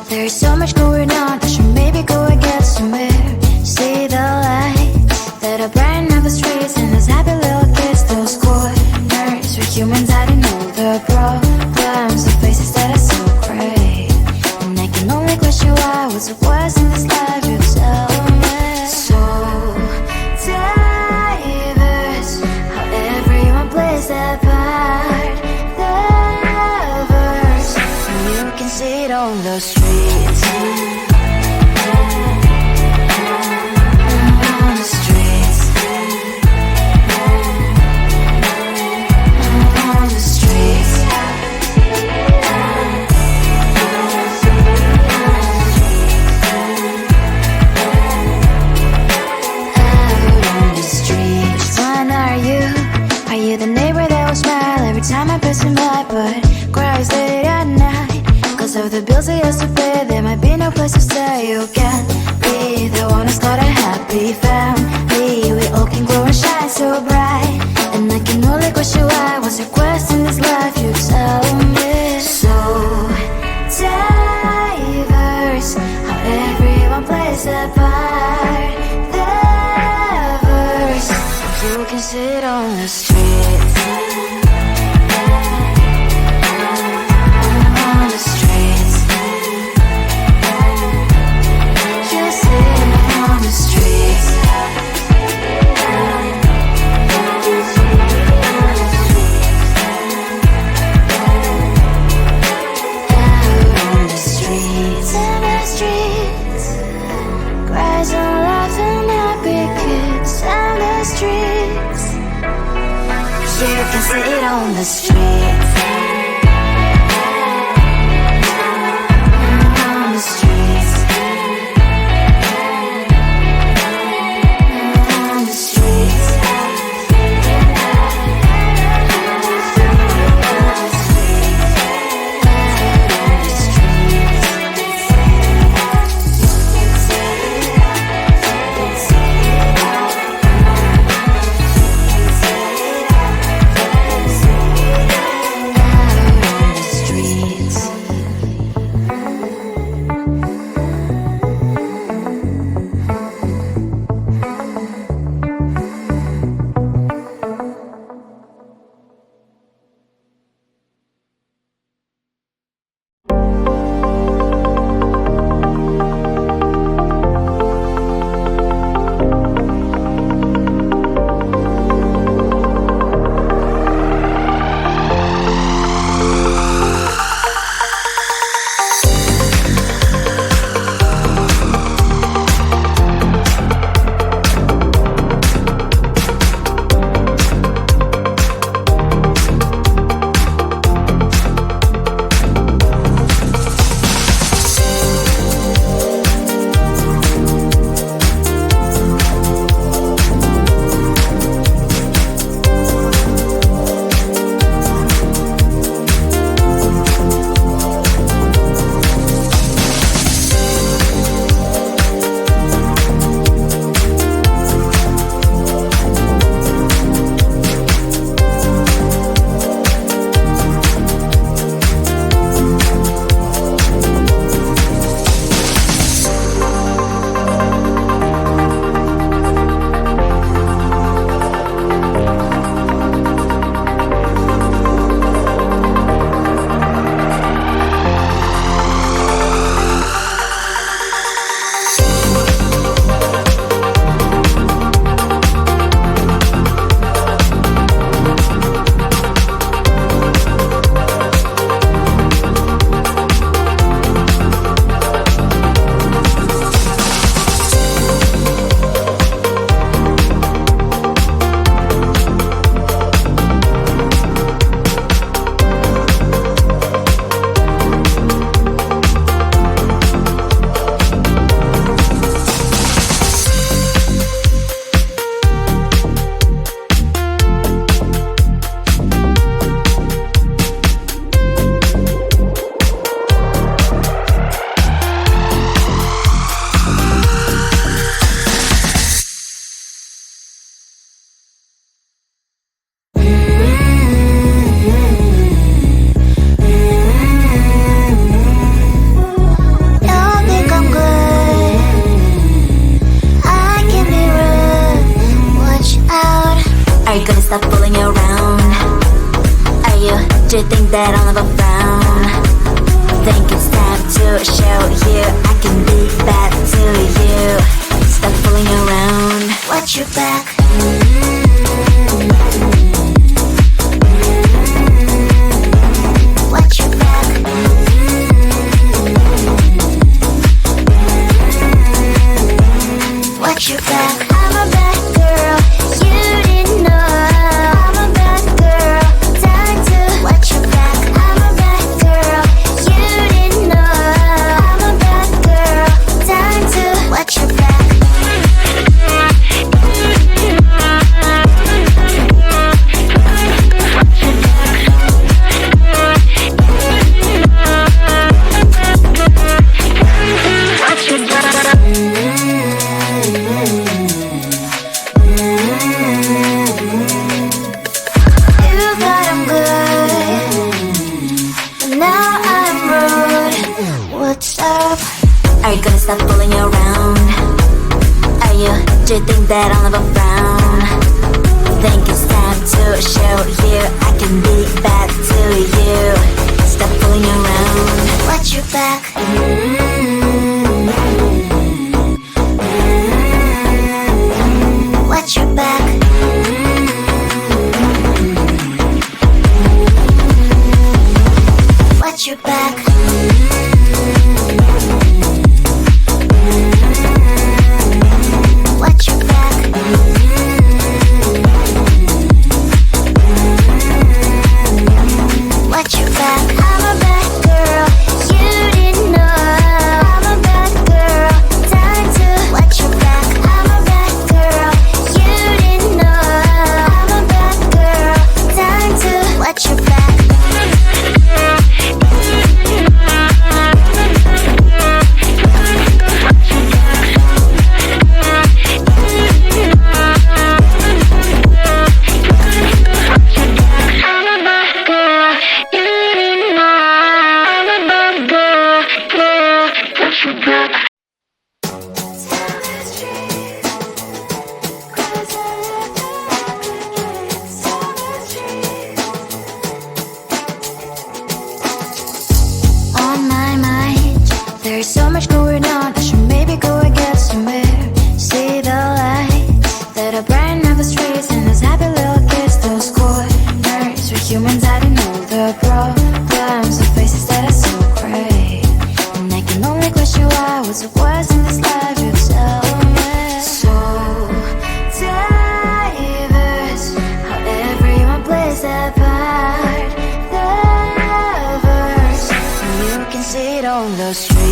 There's so much going on, I should maybe go and get somewhere. See the lights that are brighten up the streets, and those happy little kids, those corners where humans hiding all the problems, the faces that are so gray. And I can only question why, what's the worst in this life, you tell me. So diverse, how everyone plays their part. The verse, and you can see it on the streets. Time I pass by, but cries late at night. Cause of the bills I used to pay, there might be no place to stay. You can be the one who's got a happy family. We all can glow and shine so bright. And I can only question why, what's your quest in this life, you tell me. So diverse, how everyone plays their part. The verse, you can sit on the streets. You can sit on the streets. On the streets. On the streets. that I'll never found. Think it's time to show you I can be back to you. Stop fooling around. Watch your back. Watch your back. Watch your back. I'm a bad girl. You didn't know. I'm a bad girl. Time to watch your back. I'm a bad girl. You didn't know. I'm a bad girl. Time to watch your back. Stop fooling around. Are you, do you think that I'll never frown? Think it's time to show you I can be back to you. Stop fooling around. Watch your back. Watch your back. Watch your back. Watch your back. Watch your back. I'm a bad girl. You didn't know. I'm a bad girl. Time to watch your back. I'm a bad girl. You didn't know. I'm a bad girl. Time to watch your back. There's so much going on, I should maybe go and get somewhere. See the lights that are brighten up the streets, and those happy little kids, those corners where humans hiding all the problems, the faces that are so great. And I can only question why, what's the worst in this life, you tell me. So diverse, how everyone plays their part. Diverse, you can see it on the street.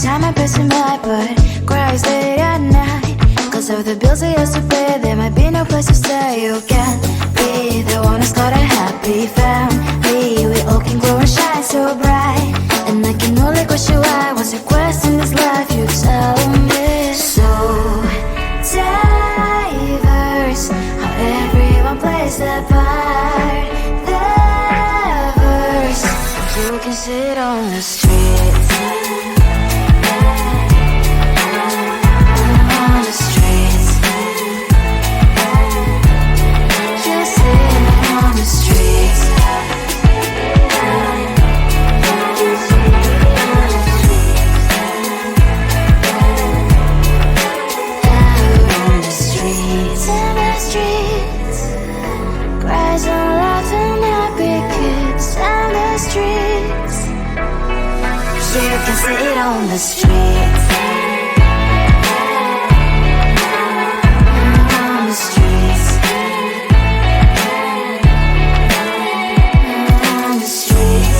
Time I'm passing by, but cries late at night. Cause of the bills I used to pay, there might be no place to stay. You can't be the one who's got a happy family. We all can glow and shine so bright. And I can only question why, what's the quest in this life, you tell me. So diverse, how everyone plays their part. Diverse, you can sit on the street. You can see it on the streets. On the streets. On the streets.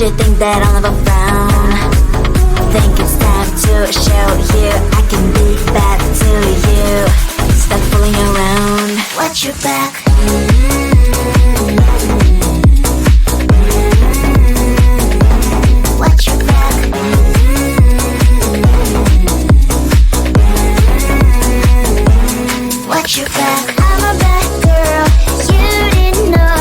you think that I'll never frown? Think it's time to show you I can be bad to you. Stop fooling around. Watch your back. Watch your back. Watch your back. I'm a bad girl. You didn't know.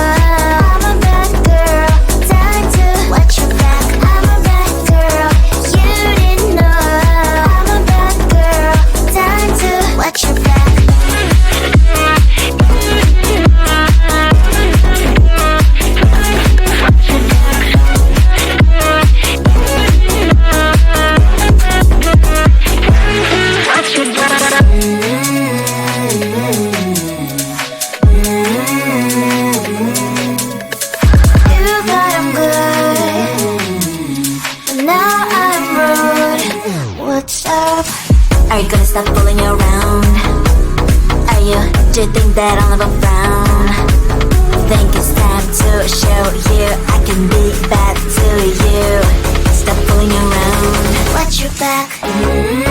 I'm a bad girl. Time to watch your back. I'm a bad girl. You didn't know. I'm a bad girl. Time to watch your back. Are you gonna stop fooling around? Do you think that I'll never frown? Think it's time to show you I can be bad to you. Stop fooling around. Watch your back.